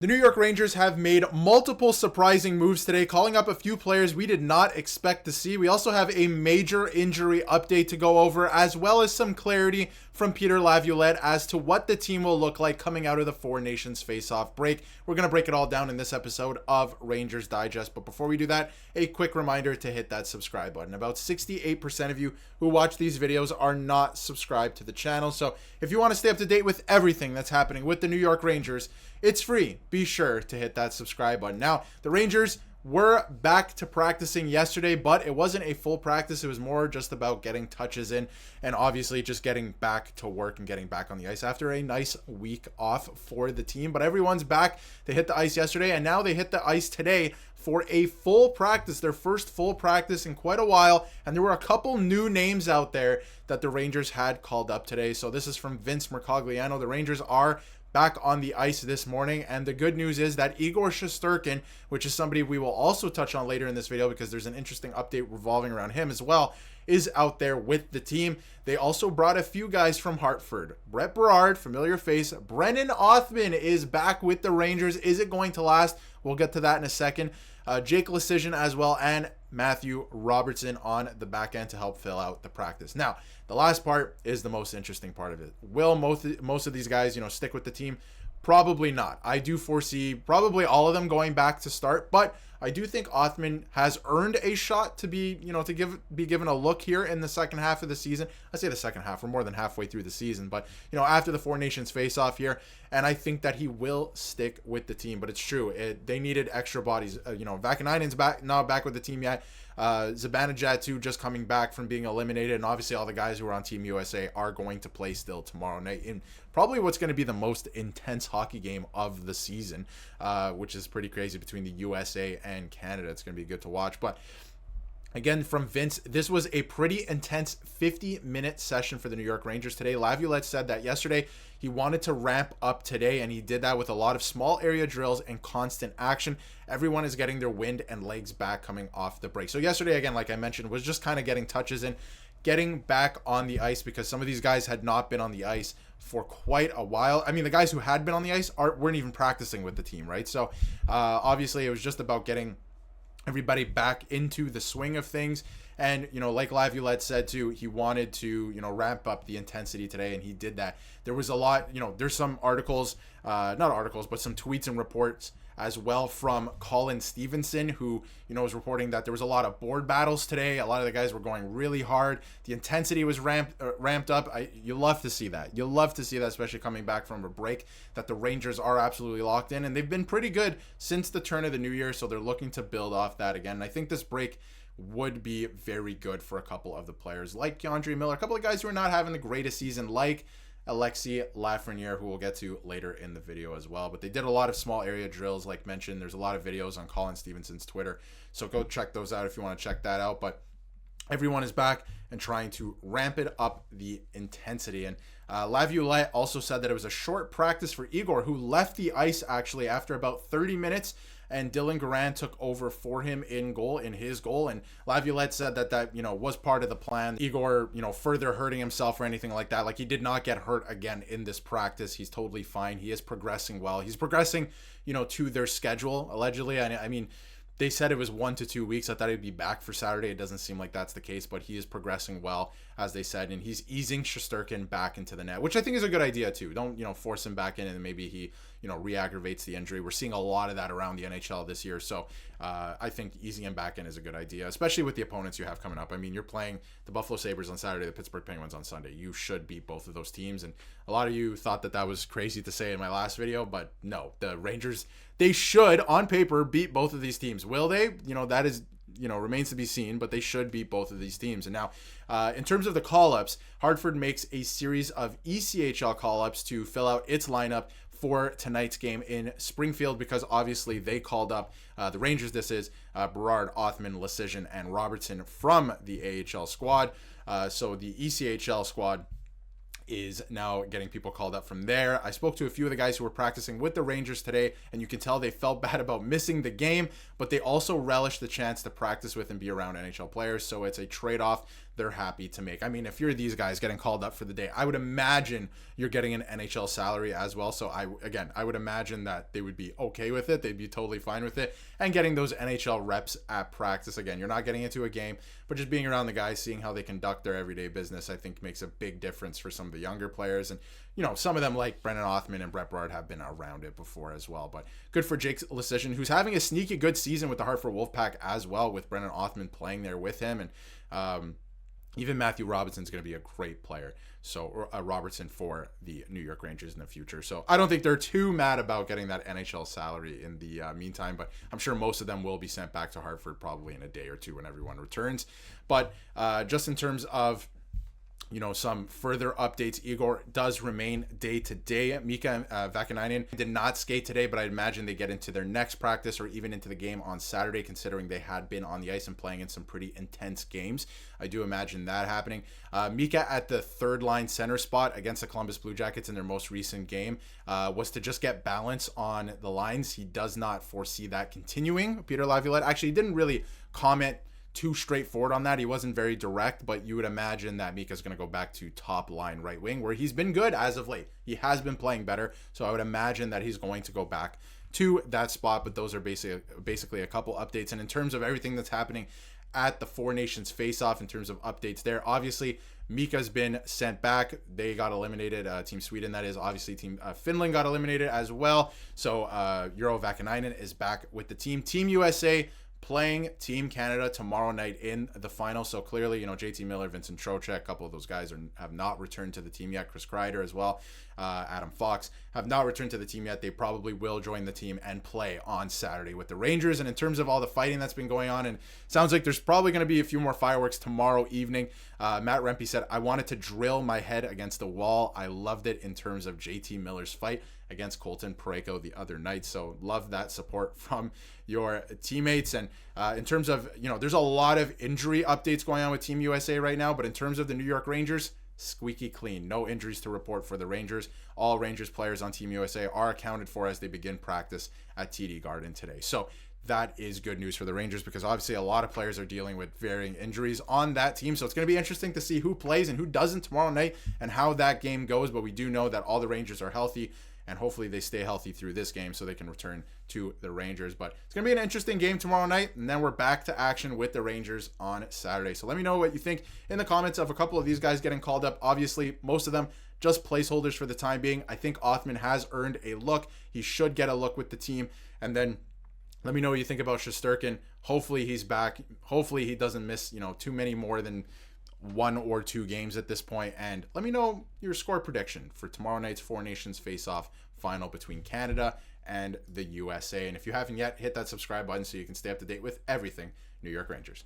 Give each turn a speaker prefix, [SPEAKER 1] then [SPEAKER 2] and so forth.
[SPEAKER 1] The New York Rangers have made multiple surprising moves today, calling up a few players we did not expect to see. We also have a major injury update to go over, as well as some clarity from Peter Laviolette as to what the team will look like coming out of the Four Nations face-off break. We're going to break it all down in this episode of Rangers Digest. But before we do that, a quick reminder to hit that subscribe button. About 68% of you who watch these videos are not subscribed to the channel. So if you want to stay up to date with everything that's happening with the New York Rangers, it's free. Be sure to hit that subscribe button. Now, the Rangers were back to practicing yesterday, but it wasn't a full practice. It was more just about getting touches in and obviously just getting back to work and getting back on the ice after a nice week off for the team. But everyone's back. They hit the ice yesterday, and now they hit the ice today for a full practice, their first full practice in quite a while. And there were a couple new names out there that the Rangers had called up today. So this is from Vince Mercogliano. The Rangers are back on the ice this morning, and the good news is that Igor Shesterkin, which is somebody we will also touch on later in this video because there's an interesting update revolving around him as well, is out there with the team. They also brought a few guys from Hartford. Brett Berard, familiar face. Brennan Othman is back with the Rangers. Is it going to last? We'll get to that in a second. Jake Lecision as well, and Matthew Robertson on the back end to help fill out the practice. Now, the last part is the most interesting part of it. Will most of these guys, stick with the team? Probably not. I do foresee probably all of them going back to start, but I do think Othman has earned a shot to be, be given a look here in the second half of the season. I say the second half, we're more than halfway through the season, but after the Four Nations face-off here, and I think that he will stick with the team. But it's true, they needed extra bodies. Vakanainen's not back with the team yet. Zibanejad too, just coming back from being eliminated, and obviously all the guys who are on Team USA are going to play still tomorrow night in probably what's going to be the most intense hockey game of the season, which is pretty crazy between the USA and Canada. It's going to be good to watch. But again, from Vince, this was a pretty intense 50-minute session for the New York Rangers today. Laviolette said that yesterday he wanted to ramp up today, and he did that with a lot of small area drills and constant action. Everyone is getting their wind and legs back coming off the break. So yesterday, again, like I mentioned, was just kind of getting touches in, getting back on the ice, because some of these guys had not been on the ice for quite a while. I mean, the guys who had been on the ice weren't even practicing with the team, right? So obviously it was just about getting everybody back into the swing of things. And, like Laviolette said too, he wanted to, ramp up the intensity today, and he did that. There was a lot, there's some articles, not articles, but some tweets and reports as well from Colin Stevenson, who, was reporting that there was a lot of board battles today. A lot of the guys were going really hard. The intensity was ramped up. You love to see that. You'll love to see that, especially coming back from a break, that the Rangers are absolutely locked in, and they've been pretty good since the turn of the new year, so they're looking to build off that again. And I think this break would be very good for a couple of the players like Keandre Miller, a couple of guys who are not having the greatest season, like Alexis Lafreniere, who we'll get to later in the video as well. But they did a lot of small area drills, like mentioned. There's a lot of videos on Colin Stevenson's Twitter, so go check those out if you want to check that out. But everyone is back and trying to ramp it up the intensity. And Laviolette also said that it was a short practice for Igor, who left the ice actually after about 30 minutes, and Dylan Garand took over for him in his goal. And Laviolette said that was part of the plan. Igor, further hurting himself or anything like that. Like, he did not get hurt again in this practice. He's totally fine. He is progressing well. He's progressing, to their schedule, allegedly. I mean, they said it was 1 to 2 weeks. I thought he'd be back for Saturday. It doesn't seem like that's the case, but he is progressing well, as they said, and he's easing Shesterkin back into the net, which I think is a good idea too. Don't, force him back in and maybe he, re-aggravates the injury. We're seeing a lot of that around the NHL this year, so I think easing him back in is a good idea, especially with the opponents you have coming up. I mean, you're playing the Buffalo Sabres on Saturday, the Pittsburgh Penguins on Sunday. You should beat both of those teams, and a lot of you thought that was crazy to say in my last video, but no, the Rangers, they should, on paper, beat both of these teams. Will they? That is, remains to be seen, but they should beat both of these teams. And now, in terms of the call-ups, Hartford makes a series of ECHL call-ups to fill out its lineup for tonight's game in Springfield, because obviously they called up the Rangers. This is Berard, Othman, Lecision, and Robertson from the AHL squad. So the ECHL squad is now getting people called up from there. I spoke to a few of the guys who were practicing with the Rangers today, and you can tell they felt bad about missing the game, but they also relish the chance to practice with and be around NHL players. So it's a trade-off they're happy to make. I mean, if you're these guys getting called up for the day, I would imagine you're getting an NHL salary as well. So I would imagine that they would be okay with it. They'd be totally fine with it. And getting those NHL reps at practice. Again, you're not getting into a game, but just being around the guys, seeing how they conduct their everyday business, I think makes a big difference for some of the younger players. And, you know, some of them like Brendan Othman and Brett Brard have been around it before as well. But good for Jake Leschyshyn, who's having a sneaky good season with the Hartford Wolf Pack as well, with Brendan Othman playing there with him. And even Matthew Robertson's going to be a great player. So Robertson for the New York Rangers in the future. So I don't think they're too mad about getting that NHL salary in the meantime, but I'm sure most of them will be sent back to Hartford probably in a day or two when everyone returns. But just in terms of, you know, some further updates, Igor does remain day-to-day. Mika Zibanejad did not skate today, but I imagine they get into their next practice or even into the game on Saturday, considering they had been on the ice and playing in some pretty intense games. I do imagine that happening. Mika at the third-line center spot against the Columbus Blue Jackets in their most recent game was to just get balance on the lines. He does not foresee that continuing. Peter Laviolette actually didn't really comment too straightforward on that. He wasn't very direct, but you would imagine that Mika's going to go back to top line right wing, where he's been good as of late. He has been playing better, so I would imagine that he's going to go back to that spot. But those are basically a couple updates. And in terms of everything that's happening at the Four Nations face-off, in terms of updates there, obviously Mika's been sent back. They got eliminated. Team Sweden, that is. Obviously, Team Finland got eliminated as well. So Urho Vaakanainen is back with the team. Team USA playing Team Canada tomorrow night in the final. So clearly, you know, JT Miller, Vincent Trocheck, a couple of those guys have not returned to the team yet. Chris Kreider as well, Adam Fox have not returned to the team yet. They probably will join the team and play on Saturday with the Rangers. And in terms of all the fighting that's been going on, and sounds like there's probably going to be a few more fireworks tomorrow evening. Matt Rempe said, "I wanted to drill my head against the wall. I loved it," in terms of JT Miller's fight against Colton Parayko the other night. So love that support from your teammates. And in terms of, you know, there's a lot of injury updates going on with Team USA right now, but in terms of the New York Rangers, squeaky clean. No injuries to report for the Rangers. All Rangers players on Team USA are accounted for as they begin practice at TD Garden today. So that is good news for the Rangers, because obviously a lot of players are dealing with varying injuries on that team. So it's going to be interesting to see who plays and who doesn't tomorrow night and how that game goes. But we do know that all the Rangers are healthy, and hopefully they stay healthy through this game so they can return to the Rangers. But it's going to be an interesting game tomorrow night, and then we're back to action with the Rangers on Saturday. So let me know what you think in the comments of a couple of these guys getting called up. Obviously, most of them just placeholders for the time being. I think Othman has earned a look. He should get a look with the team. And then let me know what you think about Shesterkin. Hopefully he's back. Hopefully he doesn't miss, you know, too many more than 1 or 2 games at this point. And let me know your score prediction for tomorrow night's Four Nations face-off final between Canada and the USA. And if you haven't yet, hit that subscribe button so you can stay up to date with everything New York Rangers.